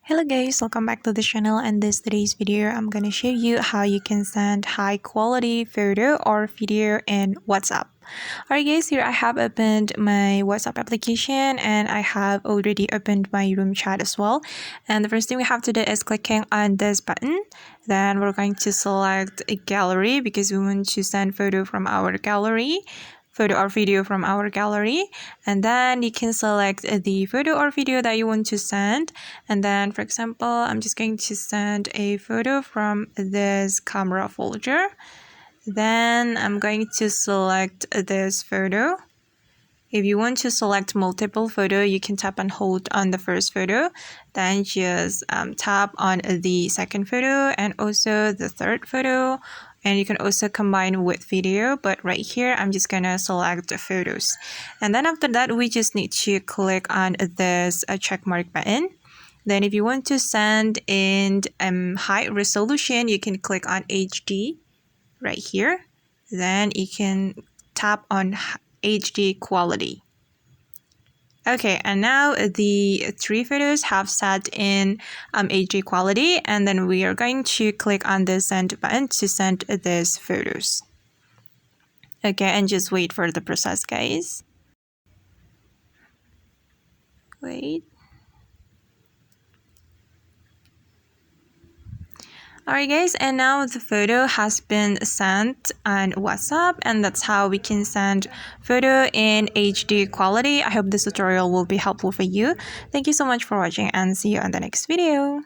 Hello guys, welcome back to the channel, and this today's video I'm going to show you how you can send high quality photo or video in WhatsApp. Alright guys, here I have opened my WhatsApp application and I have already opened my room chat as well. And the first thing we have to do is clicking on this button. Then we're going to select a gallery because we want to send photo from our gallery. Photo or video from our gallery, and then you can select the photo or video that you want to send. And then for example, I'm just going to send a photo from this camera folder. Then I'm going to select this photo. If you want to select multiple photo, you can tap and hold on the first photo, then just tap on the second photo and also the third photo. And you can also combine with video, but right here I'm just gonna select the photos. And then after that, we just need to click on this check mark button. Then if you want to send in high resolution, you can click on HD right here. Then you can tap on HD quality. Okay, and now the three photos have set in HD quality, and then we are going to click on the send button to send these photos. Okay, and just wait for the process, guys. Wait. Alright guys, and now the photo has been sent on WhatsApp, and that's how we can send photo in HD quality. I hope this tutorial will be helpful for you. Thank you so much for watching and see you on the next video.